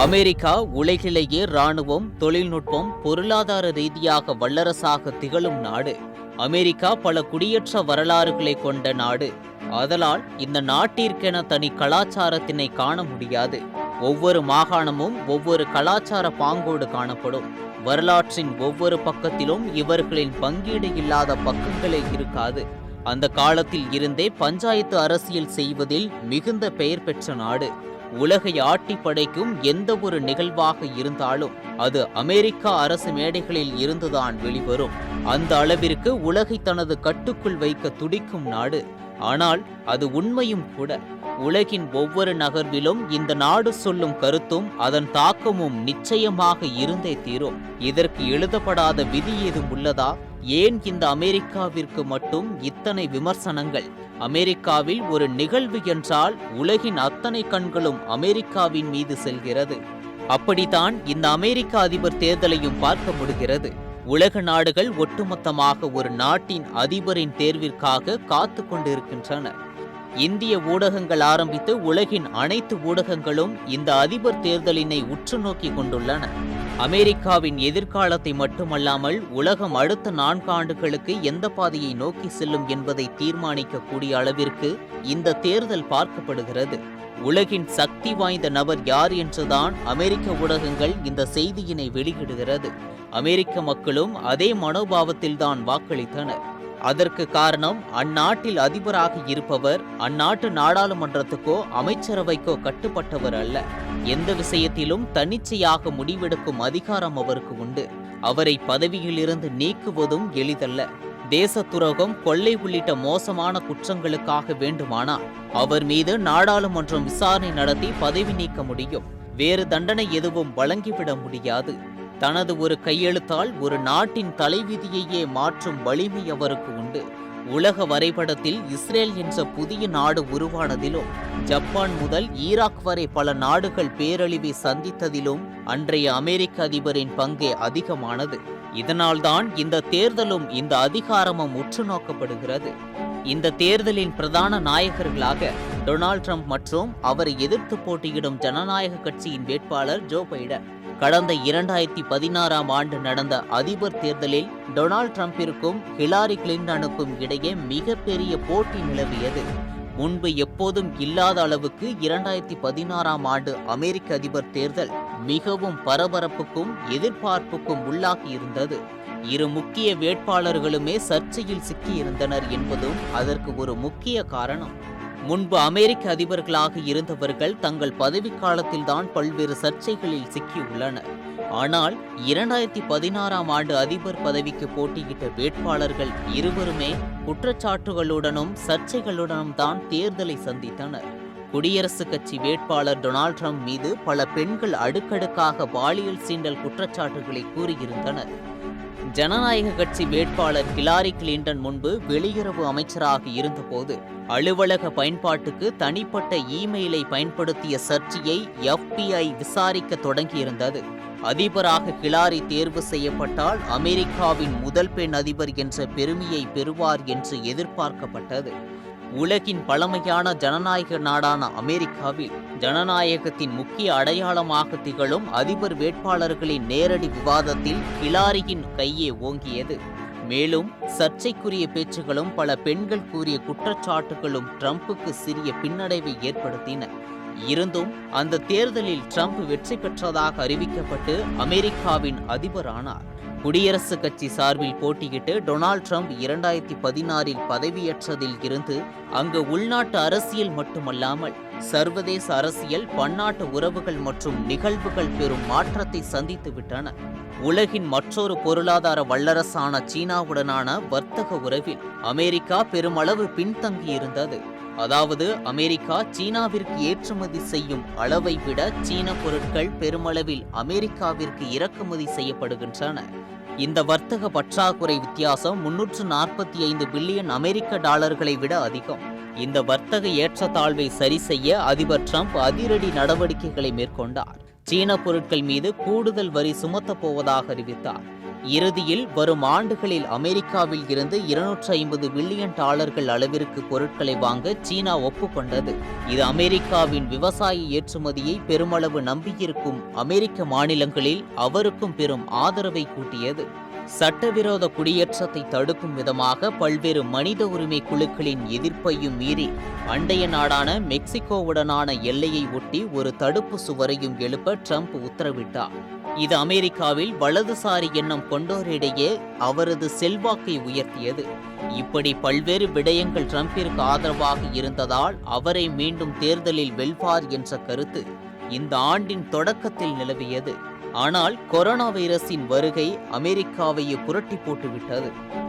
America உலகிலேயே இராணுவம், தொழில்நுட்பம், பொருளாதார ரீதியாக வல்லரசாக திகழும் நாடு. அமெரிக்கா பல குடியேற்ற வரலாறுகளை கொண்ட நாடு. ஆதலால் இந்த நாட்டிற்கென தனி கலாச்சாரத்தினை காண முடியாது. ஒவ்வொரு மாகாணமும் ஒவ்வொரு கலாச்சார பாங்கோடு காணப்படும். வரலாற்றின் ஒவ்வொரு பக்கத்திலும் இவர்களின் பங்கீடு இல்லாத பக்கங்களே இருக்காது. அந்த காலத்தில் இருந்தே பஞ்சாயத்து அரசியல் செய்வதில் மிகுந்த பெயர் பெற்ற நாடு. உலகை ஆட்டி படைக்கும் எந்த ஒரு நிகழ்வாக இருந்தாலும் அது அமெரிக்கா அரசு மேடைகளில் இருந்துதான் வெளிவரும். அந்த அளவிற்கு உலகை தனது கட்டுக்குள் வைக்க துடிக்கும் நாடு. ஆனால் அது உண்மையும் கூட. உலகின் ஒவ்வொரு நகர்விலும் இந்த நாடு சொல்லும் கருத்தும் அதன் தாக்கமும் நிச்சயமாக இருந்தே தீரும். இதற்கு எழுதப்படாத விதி ஏதும் உள்ளதா? ஏன் இந்த அமெரிக்காவிற்கு மட்டும் இத்தனை விமர்சனங்கள்? அமெரிக்காவில் ஒரு நிகழ்வு என்றால் உலகின் அத்தனை கண்களும் அமெரிக்காவின் மீது செல்கிறது. அப்படித்தான் இந்த அமெரிக்க அதிபர் தேர்தலையும் பார்க்க முடிகிறது. உலக நாடுகள் ஒட்டுமொத்தமாக ஒரு நாட்டின் அதிபரின் தேர்விற்காக காத்து கொண்டிருக்கின்றன. இந்திய ஊடகங்கள் ஆரம்பித்து உலகின் அனைத்து ஊடகங்களும் இந்த அதிபர் தேர்தலினை உற்று நோக்கி கொண்டுள்ளன. அமெரிக்காவின் எதிர்காலத்தை மட்டுமல்லாமல் உலகம் அடுத்த 4 ஆண்டுகளுக்கு எந்த பாதையை நோக்கி செல்லும் என்பதை தீர்மானிக்கக்கூடிய அளவிற்கு இந்த தேர்தல் பார்க்கப்படுகிறது. உலகின் சக்தி வாய்ந்த நபர் யார் என்றுதான் அமெரிக்க ஊடகங்கள் இந்த செய்தியினை வெளியிடுகிறது. அமெரிக்க மக்களும் அதே மனோபாவத்தில்தான் வாக்களித்தனர். அதற்கு காரணம், அந்நாட்டில் அதிபராக இருப்பவர் அந்நாட்டு நாடாளுமன்றத்துக்கோ அமைச்சரவைக்கோ கட்டுப்பட்டவர் அல்ல. எந்த விஷயத்திலும் தன்னிச்சையாக முடிவெடுக்கும் அதிகாரம் அவருக்கு உண்டு. அவரை பதவியிலிருந்து நீக்குவதும் எளிதல்ல. தேச துரோகம், கொள்ளை உள்ளிட்ட மோசமான குற்றங்களுக்காக வேண்டுமானால் அவர் மீது நாடாளுமன்றம் விசாரணை நடத்தி பதவி நீக்க முடியும். வேறு தண்டனை எதுவும் வழங்கிவிட முடியாது. தனது ஒரு கையெழுத்தால் ஒரு நாட்டின் தலைவிதியையே மாற்றும் வலிமை அவருக்கு உண்டு. உலக வரைபடத்தில் இஸ்ரேல் என்ற புதிய நாடு உருவானதிலும், ஜப்பான் முதல் ஈராக் வரை பல நாடுகள் பேரழிவை சந்தித்ததிலும் அன்றைய அமெரிக்க அதிபரின் பங்கே அதிகமானது. இதனால்தான் இந்த தேர்தலும் இந்த அதிகாரமும் உற்று நோக்கப்படுகிறது. இந்த தேர்தலின் பிரதான நாயகர்களாக டொனால்ட் ட்ரம்ப் மற்றும் அவரை எதிர்த்து போட்டியிடும் ஜனநாயக கட்சியின் வேட்பாளர் ஜோ பைடன். கடந்த 2016ஆம் ஆண்டு நடந்த அதிபர் தேர்தலில் டொனால்ட் ட்ரம்பிற்கும் ஹிலாரி கிளின்டனுக்கும் இடையே மிகப்பெரிய போட்டி நிலவியது. முன்பு எப்போதும் இல்லாத அளவுக்கு 2016ஆம் ஆண்டு அமெரிக்க அதிபர் தேர்தல் மிகவும் பரபரப்புக்கும் எதிர்பார்ப்புக்கும் உள்ளாகி இருந்தது. இரு முக்கிய வேட்பாளர்களுமே சர்ச்சையில் சிக்கியிருந்தனர் என்பதும் அதற்கு ஒரு முக்கிய காரணம். முன்பு அமெரிக்க அதிபர்களாக இருந்தவர்கள் தங்கள் பதவிக்காலத்தில்தான் பல்வேறு சர்ச்சைகளில் சிக்கியுள்ளனர். ஆனால் 2016ஆம் ஆண்டு அதிபர் பதவிக்கு போட்டியிட்ட வேட்பாளர்கள் இருவருமே குற்றச்சாட்டுகளுடனும் சர்ச்சைகளுடனும் தான் தேர்தலை சந்தித்தனர். குடியரசுக் கட்சி வேட்பாளர் டொனால்ட் ட்ரம்ப் மீது பல பெண்கள் அடுக்கடுக்காக பாலியல் சீண்டல் குற்றச்சாட்டுகளை கூறியிருந்தனர். ஜனநாயக கட்சி வேட்பாளர் ஹிலாரி கிளின்டன் முன்பு வெளியுறவு அமைச்சராக இருந்தபோது அலுவலக பயன்பாட்டுக்கு தனிப்பட்ட இமெயிலை பயன்படுத்திய சர்ச்சையை FBI விசாரிக்க தொடங்கியிருந்தது. அதிபராக ஹிலாரி தேர்வு செய்யப்பட்டால் அமெரிக்காவின் முதல் பெண் அதிபர் என்ற பெருமையை பெறுவார் என்று எதிர்பார்க்கப்பட்டது. உலகின் பழமையான ஜனநாயக நாடான அமெரிக்காவில் ஜனநாயகத்தின் முக்கிய அடையாளமாக திகழும் அதிபர் வேட்பாளர்களின் நேரடி விவாதத்தில் ஹிலாரியின் கையே ஓங்கியது. மேலும் சர்ச்சைக்குரிய பேச்சுகளும் பல பெண்கள் கூறிய குற்றச்சாட்டுகளும் ட்ரம்புக்கு சிறிய பின்னடைவை ஏற்படுத்தின. இருந்தும் அந்த தேர்தலில் ட்ரம்ப் வெற்றி பெற்றதாக அறிவிக்கப்பட்டு அமெரிக்காவின் அதிபரானார். குடியரசுக் கட்சி சார்பில் போட்டியிட்டு டொனால்ட் ட்ரம்ப் 2016இல் பதவியேற்றதில் இருந்து அங்கு உள்நாட்டு அரசியல் மட்டுமல்லாமல் சர்வதேச அரசியல், பன்னாட்டு உறவுகள் மற்றும் நிகழ்வுகள் பெரும் மாற்றத்தை சந்தித்து விட்டன. உலகின் மற்றொரு பொருளாதார வல்லரசான சீனாவுடனான வர்த்தக உறவில் அமெரிக்கா பெருமளவு பின்தங்கியிருந்தது. அதாவது அமெரிக்கா சீனாவிற்கு ஏற்றுமதி செய்யும் அளவை விட சீன பொருட்கள் பெருமளவில் அமெரிக்காவிற்கு இறக்குமதி செய்யப்படுகின்றன. இந்த வர்த்தக பற்றாக்குறை வித்தியாசம் 345 பில்லியன் அமெரிக்க டாலர்களை விட அதிகம். இந்த வர்த்தக ஏற்றத்தாழ்வை சரி செய்ய அதிபர் ட்ரம்ப் அதிரடி நடவடிக்கைகளை மேற்கொண்டார். சீன பொருட்கள் மீது கூடுதல் வரி சுமத்தப் போவதாக அறிவித்தார். இறுதியில் வரும் ஆண்டுகளில் அமெரிக்காவில் இருந்து 250 பில்லியன் டாலர்கள் அளவிற்கு பொருட்களை வாங்க சீனா ஒப்புக்கொண்டது. இது அமெரிக்காவின் விவசாய ஏற்றுமதியை பெருமளவு நம்பியிருக்கும் அமெரிக்க மாநிலங்களில் அவருக்கும் பெரும் ஆதரவை கூட்டியது. சட்டவிரோத குடியேற்றத்தை தடுக்கும் விதமாக பல்வேறு மனித உரிமை குழுக்களின் எதிர்ப்பையும் மீறி அண்டைய நாடான மெக்சிகோவுடனான எல்லையை ஒட்டி ஒரு தடுப்பு சுவரையும் எழுப்ப ட்ரம்ப் உத்தரவிட்டார். இது அமெரிக்காவில் வலதுசாரி எண்ணம் கொண்டோரிடையே அவரது செல்வாக்கை உயர்த்தியது. இப்படி பல்வேறு விடயங்கள் ட்ரம்பிற்கு ஆதரவாக இருந்ததால் அவரை மீண்டும் தேர்தலில் வெல்வார் என்ற கருத்து இந்த ஆண்டின் தொடக்கத்தில் நிலவியது. ஆனால் கொரோனா வைரஸின் வருகை அமெரிக்காவையே புரட்டி போட்டுவிட்டது.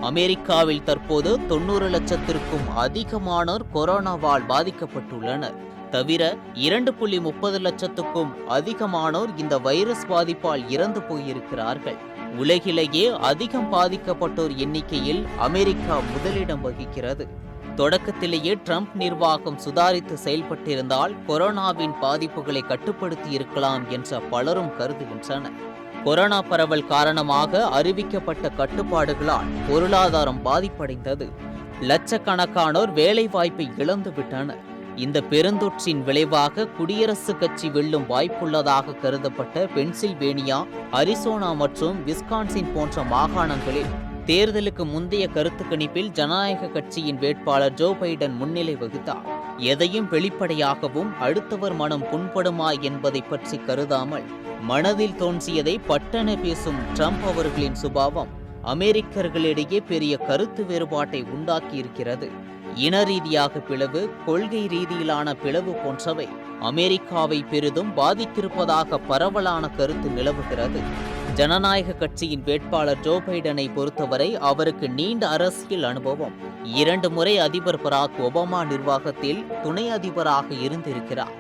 அமெரிக்காவில் தற்போது 90 லட்சத்திற்கும் அதிகமானோர் கொரோனாவால் பாதிக்கப்பட்டுள்ளனர். தவிர 2.30 லட்சத்துக்கும் அதிகமானோர் இந்த வைரஸ் பாதிப்பால் இறந்து போயிருக்கிறார்கள். உலகிலேயே அதிகம் பாதிக்கப்பட்டோர் எண்ணிக்கையில் அமெரிக்கா முதலிடம் வகிக்கிறது. தொடக்கத்திலேயே ட்ரம்ப் நிர்வாகம் சுதாரித்து செயல்பட்டிருந்தால் கொரோனாவின் பாதிப்புகளை கட்டுப்படுத்தி இருக்கலாம் என்ற பலரும் கருதுகின்றனர். கொரோனா பரவல் காரணமாக அறிவிக்கப்பட்ட கட்டுப்பாடுகளால் பொருளாதாரம் பாதிப்படைந்தது. லட்சக்கணக்கானோர் வேலை வாய்ப்பை இழந்துவிட்டனர். இந்த பெருந்தொற்றின் விளைவாக குடியரசுக் கட்சி வெல்லும் வாய்ப்புள்ளதாக கருதப்பட்ட பென்சில்வேனியா, அரிசோனா மற்றும் விஸ்கான்சின் போன்ற மாகாணங்களில் தேர்தலுக்கு முந்தைய கருத்து கணிப்பில் ஜனநாயக கட்சியின் வேட்பாளர் ஜோ பைடன் முன்னிலை வகித்தார். எதையும் வெளிப்படையாகவும் அடுத்தவர் மனம் புண்படுமா என்பதை பற்றி கருதாமல் மனதில் தோன்றியதை பட்டென பேசும் ட்ரம்ப் அவர்களின் சுபாவம் அமெரிக்கர்களிடையே பெரிய கருத்து வேறுபாட்டை உண்டாக்கியிருக்கிறது. இன ரீதியாக பிளவு, கொள்கை ரீதியிலான பிளவு போன்றவை அமெரிக்காவை பெரிதும் பாதித்திருப்பதாக பரவலான கருத்து நிலவுகிறது. ஜனநாயக கட்சியின் வேட்பாளர் ஜோ பைடனை பொறுத்தவரை அவருக்கு நீண்ட அரசியல் அனுபவம். 2 முறை அதிபர் பராக் ஒபாமா நிர்வாகத்தில் துணை அதிபராக இருந்திருக்கிறார்.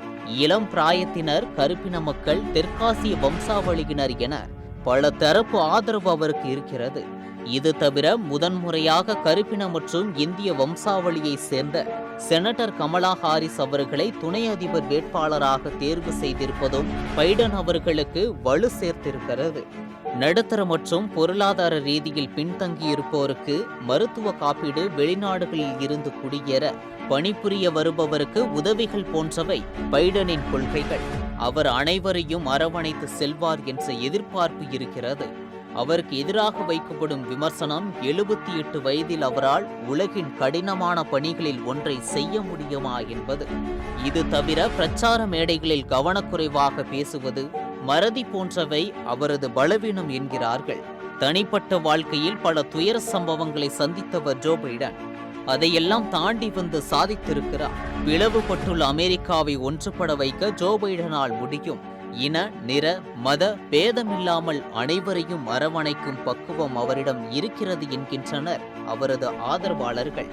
இளம் பிராயத்தினர், கருப்பின மக்கள், தெற்காசிய வம்சாவளியினர் என பல தரப்பு ஆதரவு அவருக்கு இருக்கிறது. இது தவிர முதன்முறையாக கருப்பின மற்றும் இந்திய வம்சாவளியை சேர்ந்த செனட்டர் கமலா ஹாரிஸ் அவர்களை துணை அதிபர் வேட்பாளராக தேர்வு செய்திருப்பதும் பைடன் அவர்களுக்கு வலு சேர்த்திருக்கிறது. நடுத்தர மற்றும் பொருளாதார ரீதியில் பின்தங்கியிருப்போருக்கு மருத்துவ காப்பீடு, வெளிநாடுகளில் இருந்து குடியேற பணிபுரிய வருபவருக்கு உதவிகள் போன்றவை பைடனின் கொள்கைகள். அவர் அனைவரையும் அரவணைத்து செல்வார் என்ற எதிர்பார்ப்பு இருக்கிறது. அவருக்கு எதிராக வைக்கப்படும் விமர்சனம் 78 வயதில் அவரால் உலகின் கடினமான பணிகளில் ஒன்றை செய்ய முடியுமா என்பது. இது தவிர பிரச்சார மேடைகளில் கவனக்குறைவாக பேசுவது, மறதி போன்றவை அவரது பலவீனம் என்கிறார்கள். தனிப்பட்ட வாழ்க்கையில் பல துயர சம்பவங்களை சந்தித்தவர் ஜோ பைடன் அதையெல்லாம் தாண்டி வந்து சாதித்திருக்கிறார். பிளவுபட்டுள்ள அமெரிக்காவை ஒன்றுபட வைக்க ஜோ பைடனால் முடியும். இன, நிற, மத பேதமில்லாமல் அனைவரையும் அரவணைக்கும் பக்குவம் அவரிடம் இருக்கிறது என்கின்றனர் அவரது ஆதரவாளர்கள்.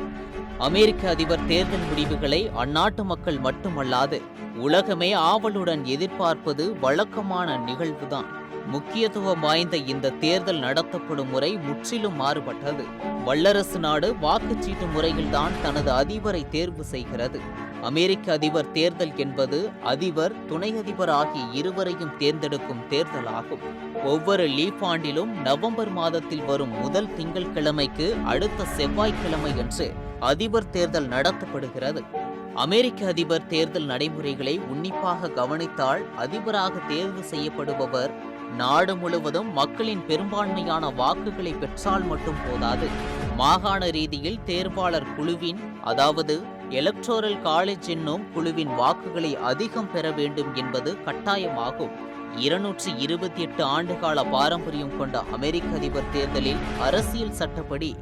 அமெரிக்க அதிபர் தேர்தல் முடிவுகளை அந்நாட்டு மக்கள் மட்டுமல்லாது உலகமே ஆவலுடன் எதிர்பார்ப்பது வழக்கமான நிகழ்வுதான். முக்கியத்துவம் வாய்ந்த இந்த தேர்தல் நடத்தப்படும் முறை முற்றிலும் மாறுபட்டது. வல்லரசு நாடு வாக்குச்சீட்டு முறையில்தான் தனது அதிபரை தேர்வு செய்கிறது. அமெரிக்க அதிபர் தேர்தல் என்பது அதிபர், துணை அதிபர் ஆகிய இருவரையும் தேர்ந்தெடுக்கும் தேர்தலாகும். ஒவ்வொரு லீப் ஆண்டிலும் நவம்பர் மாதத்தில் வரும் முதல் திங்கட்கிழமைக்கு அடுத்த செவ்வாய்க்கிழமை அன்று அதிபர் தேர்தல் நடத்தப்படுகிறது. அமெரிக்க அதிபர் தேர்தல் நடைமுறைகளை உன்னிப்பாக கவனித்தால் அதிபராக தேர்வு செய்யப்படுபவர் நாடு முழுவதும் மக்களின் பெரும்பான்மையான வாக்குகளை பெற்றால் மட்டும் போதாது. மாகாண ரீதியில் தேர்வாளர் குழுவின், அதாவது எலக்டோரல் காலேஜ் என்னும் குழுவின் வாக்குகளை அதிகம் பெற வேண்டும் என்பது கட்டாயமாகும். 228 ஆண்டுகால பாரம்பரியம் கொண்ட அமெரிக்க அதிபர் தேர்தலில் அரசியல் சட்டப்படி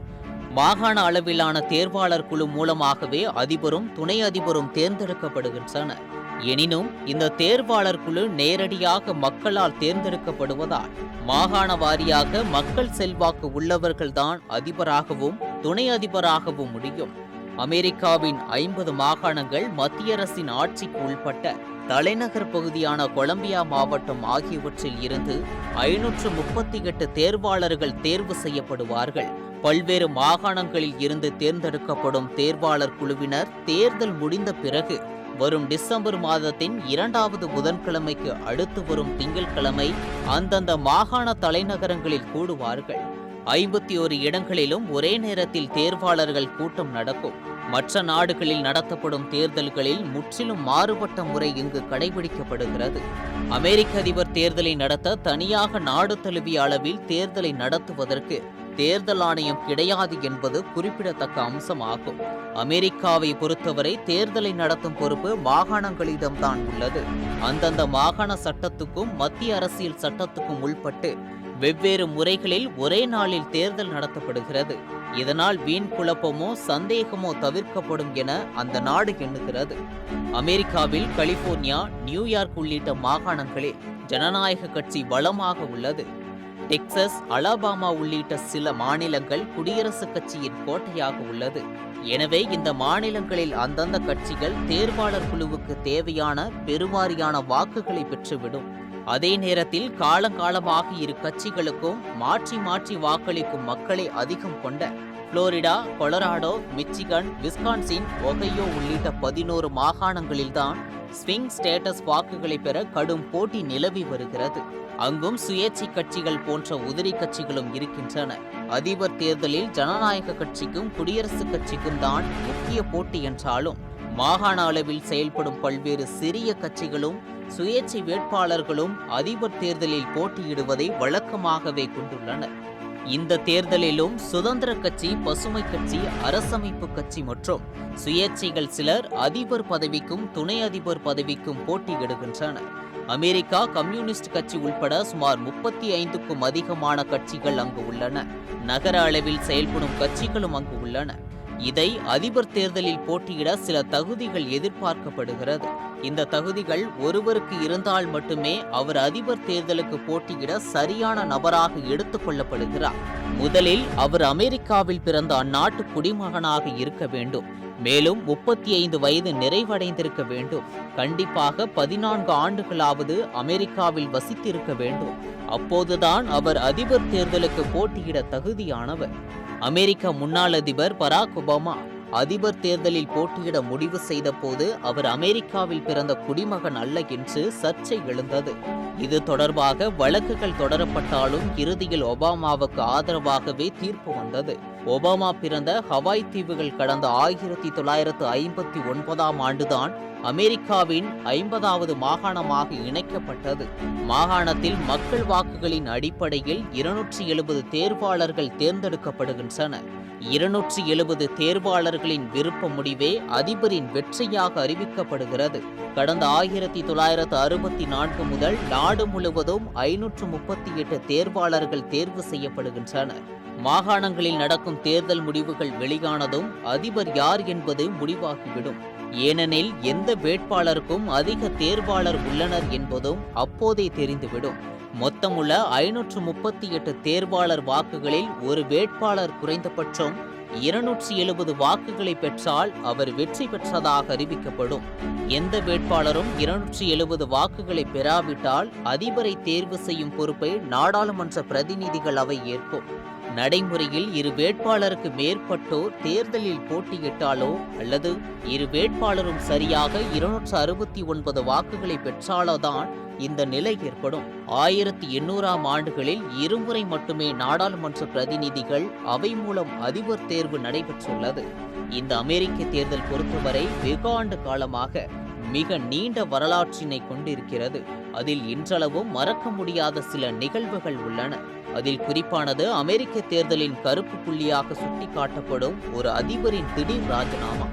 மாகாண அளவிலான தேர்வாளர் குழு மூலமாகவே அதிபரும் துணை அதிபரும் தேர்ந்தெடுக்கப்படுகின்றனர். எனினும் இந்த தேர்வாளர் குழு நேரடியாக மக்களால் தேர்ந்தெடுக்கப்படுவதால் மாகாண வாரியாக மக்கள் செல்வாக்கு உள்ளவர்கள்தான் அதிபராகவும் துணை அதிபராகவும் முடியும். அமெரிக்காவின் 50 மாகாணங்கள் மத்திய அரசின் ஆட்சிக்கு உள்பட்ட தலைநகர் பகுதியான கொலம்பியா மாவட்டம் ஆகியவற்றில் இருந்து 538 தேர்வாளர்கள் தேர்வு செய்யப்படுவார்கள். பல்வேறு மாகாணங்களில் இருந்து தேர்ந்தெடுக்கப்படும் தேர்வாளர் குழுவினர் தேர்தல் முடிந்த பிறகு வரும் டிசம்பர் மாதத்தின் 2வது புதன்கிழமைக்கு அடுத்து வரும் திங்கட்கிழமை அந்தந்த மாகாண தலைநகரங்களில் கூடுவார்கள். 51 இடங்களிலும் ஒரே நேரத்தில் தேர்வாளர்கள் கூட்டம் நடக்கும். மற்ற நாடுகளில் நடத்தப்படும் தேர்தல்களில் முற்றிலும் மாறுபட்ட முறை இங்கு கடைபிடிக்கப்படுகிறது. அமெரிக்க அதிபர் தேர்தலை நடத்த தனியாக நாடு தழுவிய அளவில் தேர்தலை நடத்துவதற்கு தேர்தல் ஆணையம் கிடையாது என்பது குறிப்பிடத்தக்க அம்சமாகும். அமெரிக்காவை பொறுத்தவரை தேர்தலை நடத்தும் பொறுப்பு மாகாணங்களிடம்தான் உள்ளது. அந்தந்த மாகாண சட்டத்துக்கும் மத்திய அரசியல் சட்டத்துக்கும் உள்பட்டு வெவ்வேறு முறைகளில் ஒரே நாளில் தேர்தல் நடத்தப்படுகிறது. இதனால் வீண் குழப்பமோ சந்தேகமோ தவிர்க்கப்படும் என அந்த நாடு எண்ணுகிறது. அமெரிக்காவில் கலிபோர்னியா, நியூயார்க் உள்ளிட்ட மாகாணங்களில் ஜனநாயக கட்சி பலமாக உள்ளது. டெக்சஸ், அலபாமா உள்ளிட்ட சில மாநிலங்கள் குடியரசுக் கட்சியின் கோட்டையாக உள்ளது. எனவே இந்த மாநிலங்களில் அந்தந்த கட்சிகள் தேர்வாளர் குழுவுக்கு தேவையான பெருவாரியான வாக்குகளை பெற்றுவிடும். அதே நேரத்தில் காலங்காலமாக இரு கட்சிகளுக்கும் மாற்றி மாற்றி வாக்களிக்கும் மக்களை அதிகம் கொண்ட Florida, Colorado, Michigan, Wisconsin, Ohio உள்ளிட்ட 11 மாகாணங்களில்தான் ஸ்விங் ஸ்டேட்டஸ் வாக்குகளை பெற கடும் போட்டி நிலவி வருகிறது. அங்கும் சுயேட்சை கட்சிகள் போன்ற உதிரி கட்சிகளும் இருக்கின்றன. அதிபர் தேர்தலில் ஜனநாயக கட்சிக்கும் குடியரசுக் கட்சிக்கும் தான் முக்கிய போட்டி என்றாலும் மாகாண அளவில் செயல்படும் பல்வேறு சிறிய கட்சிகளும் சுயேட்சை வேட்பாளர்களும் அதிபர் தேர்தலில் போட்டியிடுவதை வழக்கமாகவே கொண்டுள்ளனர். இந்த தேர்தலிலும் சுதந்திர கட்சி, பசுமை கட்சி, அரசமைப்பு கட்சி மற்றும் சுயேட்சைகள் சிலர் அதிபர் பதவிக்கும் துணை அதிபர் பதவிக்கும் போட்டியிடுகின்றனர். அமெரிக்கா கம்யூனிஸ்ட் கட்சி உள்பட சுமார் 35க்கும் அதிகமான கட்சிகள் அங்கு உள்ளன. நகர அளவில் செயல்படும் கட்சிகளும் அங்கு உள்ளன. இதை அதிபர் தேர்தலில் போட்டியிட சில தகுதிகள் எதிர்பார்க்கப்படுகிறது. இந்த தகுதிகள் ஒருவருக்கு இருந்தால் மட்டுமே அவர் அதிபர் தேர்தலுக்கு போட்டியிட சரியான நபராக எடுத்துக் கொள்ளப்படுகிறார். முதலில் அவர் அமெரிக்காவில் பிறந்த அந்நாட்டு குடிமகனாக இருக்க வேண்டும். மேலும் 35 வயது நிறைவடைந்திருக்க வேண்டும். கண்டிப்பாக 14 ஆண்டுகளாவது அமெரிக்காவில் வசித்திருக்க வேண்டும். அப்போதுதான் அவர் அதிபர் தேர்தலுக்கு போட்டியிட தகுதியானவர். அமெரிக்க முன்னாள் அதிபர் பராக் ஒபாமா அதிபர் தேர்தலில் போட்டியிட முடிவு செய்த போது அவர் அமெரிக்காவில் பிறந்த குடிமகன் அல்ல என்று சர்ச்சை எழுந்தது. இது தொடர்பாக வழக்குகள் தொடரப்பட்டாலும் இறுதியில் ஒபாமாவுக்கு ஆதரவாகவே தீர்ப்பு வந்தது. ஒபாமா பிறந்த ஹவாய் தீவுகள் கடந்த 1959ஆம் ஆண்டுதான் அமெரிக்காவின் 50வது மாகாணமாக இணைக்கப்பட்டது. மாகாணத்தில் மக்கள் வாக்குகளின் அடிப்படையில் 270 தேர்வாளர்கள் தேர்ந்தெடுக்கப்படுகின்றனர். 270 தேர்வாளர்களின் விருப்ப முடிவே அதிபரின் வெற்றியாக அறிவிக்கப்படுகிறது. கடந்த 1964 முதல் நாடு முழுவதும் 538 தேர்வாளர்கள் தேர்வு செய்யப்படுகின்றனர். மாகாணங்களில் நடக்கும் தேர்தல் முடிவுகள் வெளியானதும் அதிபர் யார் என்பது முடிவாகிவிடும். ஏனெனில் எந்த வேட்பாளருக்கும் அதிக தேர்வாளர் உள்ளனர் என்பதும் அப்போதே தெரிந்துவிடும். மொத்தமுள்ள 538 தேர்வாளர் வாக்குகளில் ஒரு வேட்பாளர் குறைந்தபட்சம் 270 வாக்குகளை பெற்றால் அவர் வெற்றி பெற்றதாக அறிவிக்கப்படும். எந்த வேட்பாளரும் 270 வாக்குகளை பெறாவிட்டால் அதிபரை தேர்வு செய்யும் பொறுப்பை நாடாளுமன்ற பிரதிநிதிகள் அவை ஏற்கும். நடைமுறையில் இரு வேட்பாளருக்கு மேற்பட்டோர் தேர்தலில் போட்டியிட்டாலோ அல்லது இரு வேட்பாளரும் சரியாக 269 வாக்குகளை பெற்றாலோதான் இந்த நிலை ஏற்படும். 1800ஆம் ஆண்டுகளில் இருமுறை மட்டுமே நாடாளுமன்ற பிரதிநிதிகள் அவை மூலம் அதிபர் தேர்வு நடைபெற்றுள்ளது. இந்த அமெரிக்க தேர்தல் பொறுத்தவரை வெகு ஆண்டு காலமாக மிக நீண்ட வரலாற்றினை கொண்டிருக்கிறது. அதில் இன்றளவும் மறக்க முடியாத சில நிகழ்வுகள் உள்ளன. அதில் குறிப்பானது அமெரிக்க தேர்தலின் கருப்பு புள்ளியாக சுட்டிக்காட்டப்படும் ஒரு அதிபரின் திடீர் ராஜினாமா.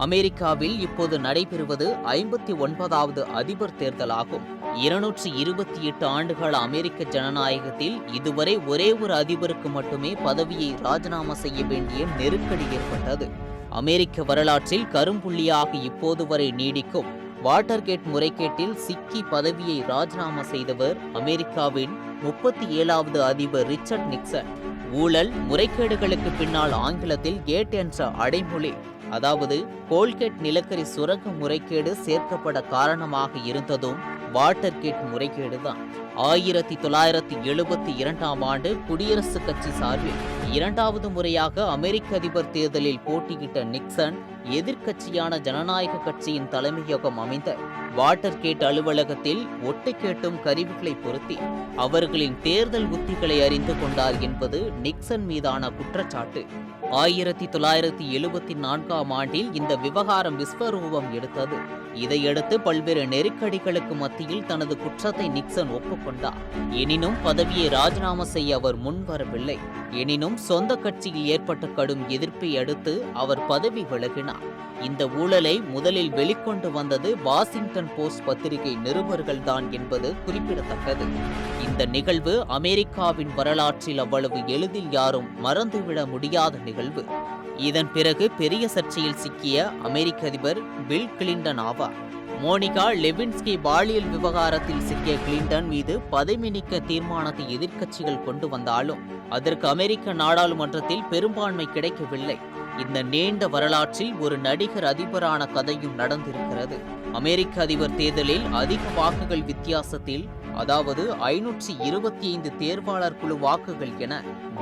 அமெரிக்காவில் இப்போது நடைபெறுவது 59வது அதிபர் தேர்தலாகும். 228 ஆண்டுகால அமெரிக்க ஜனநாயகத்தில் இதுவரை ஒரே ஒரு அதிபருக்கு மட்டுமே பதவியை ராஜினாமா செய்ய வேண்டிய நெருக்கடி ஏற்பட்டது. அமெரிக்க வரலாற்றில் கரும்புள்ளியாக இப்போது வரை நீடிக்கும் வாட்டர்கேட் முறைகேட்டில் சிக்கி பதவியை ராஜினாமா செய்தவர் அமெரிக்காவின் 37வது அதிபர் ரிச்சர்ட் நிக்சன். ஊழல் முறைகேடுகளுக்கு பின்னால் ஆங்கிலத்தில் கேட் என்ற அடைமொழி, அதாவது கோல்கேட் நிலக்கரி சுரங்க முறைகேடு சேர்க்கப்பட காரணமாக இருந்ததும் வாட்டர்கேட் முறைகேடுதான். 1972ஆம் ஆண்டு குடியரசுக் கட்சி சார்பில் இரண்டாவது முறையாக அமெரிக்க அதிபர் தேர்தலில் போட்டியிட்ட நிக்சன் எதிர்க்கட்சியான ஜனநாயக கட்சியின் தலைமையகம் அமைந்த வாட்டர்கேட் அலுவலகத்தில் ஒட்டு கேட்டும் கருவிகளை பொருத்தி அவர்களின் தேர்தல் உத்திகளை அறிந்து கொண்டார் என்பது நிக்சன் மீதான குற்றச்சாட்டு. 1974ஆம் ஆண்டில் இந்த விவகாரம் விஸ்வரூபம் எடுத்தது. இதையடுத்து பல்வேறு நெருக்கடிகளுக்கு மத்தியில் தனது குற்றத்தை நிக்சன் ஒப்புக்கொண்டார். எனினும் பதவியை ராஜினாமா செய்ய அவர் முன்வரவில்லை. எனினும் சொந்த கட்சியில் ஏற்பட்ட கடும் எதிர்ப்பை அடுத்து அவர் பதவி விலகினார். இந்த ஊழலை முதலில் வெளிக்கொண்டு வந்தது வாஷிங்டன் போஸ்ட் பத்திரிகை நிருபர்கள்தான் என்பது குறிப்பிடத்தக்கது. இந்த நிகழ்வு அமெரிக்காவின் வரலாற்றில் அவ்வளவு எளிதில் யாரும் மறந்துவிட முடியாத நிகழ்வு. இதன் பிறகு பெரிய சர்ச்சையில் சிக்கிய அமெரிக்க அதிபர் பில் கிளின்டன் ஆவார். மோனிகா லெவின்ஸ்கி பாலியல் விவகாரத்தில் சிக்கிய கிளின்டன் மீது பதவி நீக்க தீர்மானத்தை எதிர்க்கட்சிகள் கொண்டு வந்தாலும் அதற்கு அமெரிக்க நாடாளுமன்றத்தில் பெரும்பான்மை கிடைக்கவில்லை. இந்த நீண்ட வரலாற்றில் ஒரு நடிகர் அதிபரான கதையும் நடந்திருக்கிறது. அமெரிக்க அதிபர் தேர்தலில் அதிக வாக்குகள் வித்தியாசத்தில், அதாவது 525 தேர்வாளர் குழு வாக்குகள் என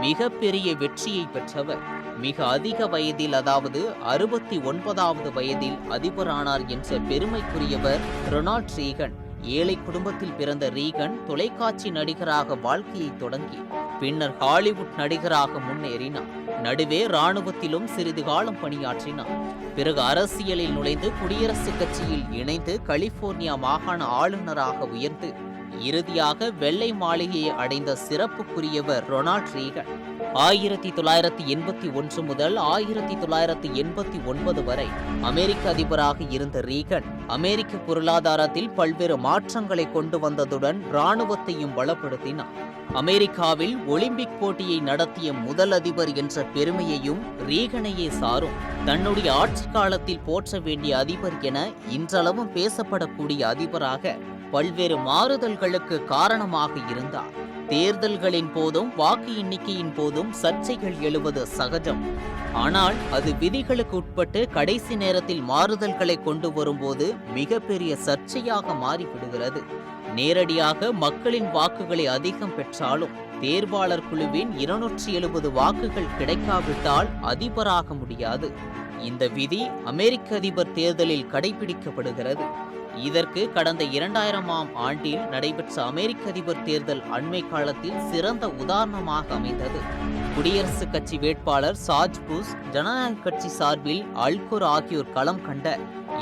மிகப்பெரிய வெற்றியை பெற்றவர் மிக அதிக வயதில், அதாவது 69வது வயதில் அதிபரானார் என்ற பெருமைக்குரியவர் ரொனால்ட் ரீகன். ஏழை குடும்பத்தில் பிறந்த ரீகன் தொலைக்காட்சி நடிகராக வாழ்க்கையை தொடங்கி பின்னர் ஹாலிவுட் நடிகராக முன்னேறினார். நடுவே இராணுவத்திலும் சிறிது காலம் பணியாற்றினார். பிறகு அரசியலில் நுழைந்து குடியரசுக் கட்சியில் இணைந்து கலிபோர்னியா மாகாண ஆளுநராக உயர்ந்து இறுதியாக வெள்ளை மாளிகையை அடைந்த சிறப்புக்குரியவர் ரொனால்ட் ரீகன். 1981 முதல் 1989 வரை அமெரிக்க அதிபராக இருந்த ரீகன் அமெரிக்க பொருளாதாரத்தில் பல்வேறு மாற்றங்களை கொண்டு வந்ததுடன் இராணுவத்தையும் பலப்படுத்தினார். அமெரிக்காவில் ஒலிம்பிக் போட்டியை நடத்திய முதல் அதிபர் என்ற பெருமையையும் ரீகனையே சாரும். தன்னுடைய ஆட்சி காலத்தில் போற்ற வேண்டிய அதிபர் என இன்றளவும் பேசப்படக்கூடிய அதிபராக பல்வேறு மாறுதல்களுக்கு காரணமாக இருந்தார். தேர்தல்களின் போதும் வாக்கு எண்ணிக்கையின் போதும் சர்ச்சைகள் எழுவது சகஜம். ஆனால் அது விதிகளுக்கு உட்பட்டு கடைசி நேரத்தில் மாறுதல்களை கொண்டு வரும்போது மிகப்பெரிய சர்ச்சையாக மாறிவிடுகிறது. நேரடியாக மக்களின் வாக்குகளை அதிகம் பெற்றாலும் தேர்வாளர் குழுவின் 270 வாக்குகள் கிடைக்காவிட்டால் அதிபராக முடியாது. இந்த விதி அமெரிக்க அதிபர் தேர்தலில் கடைபிடிக்கப்படுகிறது. இதற்கு கடந்த 2000ஆம் ஆண்டில் நடைபெற்ற அமெரிக்க அதிபர் தேர்தல் அண்மை காலத்தில் சிறந்த உதாரணமாக அமைந்தது. குடியரசுக் கட்சி வேட்பாளர் ஜார்ஜ் புஷ், ஜனநாயக கட்சி சார்பில் அல் கோர் ஆகியோர் களம் கண்ட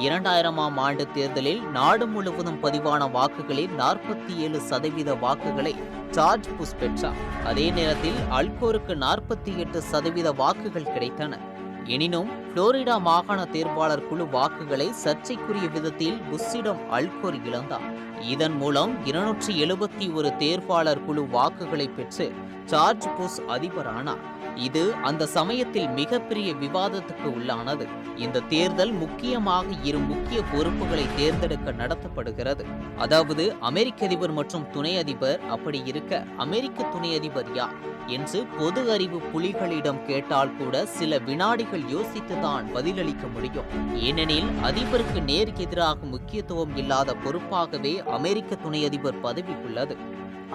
2000ஆம் ஆண்டு தேர்தலில் நாடு முழுவதும் பதிவான வாக்குகளில் 47% வாக்குகளை ஜார்ஜ் புஷ் பெற்றார். அதே நேரத்தில் அல் கோருக்கு 48% வாக்குகள் கிடைத்தன. எனினும் புளோரிடா மாகாண தேர்வாளர் குழு வாக்குகளை சர்ச்சைக்குரிய விதத்தில் புஷ்ஷிடம் அல் கோர் இழந்தார். இதன் மூலம் 271 தேர்வாளர் குழு வாக்குகளை பெற்று ஜார்ஜ் புஷ் அதிபரானார். இது அந்த சமயத்தில் மிகப்பெரிய விவாதத்துக்கு உள்ளானது. இந்த தேர்தல் முக்கியமாக இரு முக்கிய பொறுப்புகளை தேர்ந்தெடுக்க நடத்தப்படுகிறது. அதாவது அமெரிக்க அதிபர் மற்றும் துணை அதிபர். அப்படி இருக்க அமெரிக்க துணை அதிபர் யார் என்று பொது அறிவு புலிகளிடம் கேட்டால் கூட சில வினாடிகள் யோசித்துதான் பதிலளிக்க முடியும். ஏனெனில் அதிபருக்கு நேருக்கு எதிராக முக்கியத்துவம் இல்லாத பொறுப்பாகவே அமெரிக்க துணை அதிபர் பதவி உள்ளது.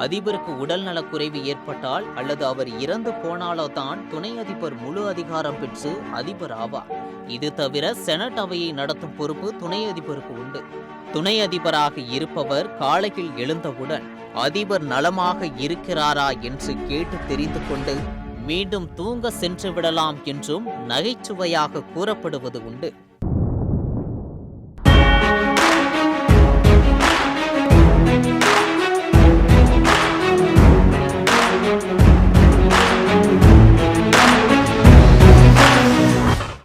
அதிபருக்கு உடல் நலக்குறைவு ஏற்பட்டால் அல்லது அவர் இறந்து போனாலோ தான் துணை அதிபர் முழு அதிகாரம் பெற்று அதிபர் ஆவார். இது தவிர செனட் அவையை நடத்தும் பொறுப்பு துணை அதிபருக்கு உண்டு. துணை அதிபராக இருப்பவர் காலையில் எழுந்தவுடன் அதிபர் நலமாக இருக்கிறாரா என்று கேட்டு தெரிந்து கொண்டு மீண்டும் தூங்க சென்று விடலாம் என்றும் நகைச்சுவையாக கூறப்படுவது உண்டு.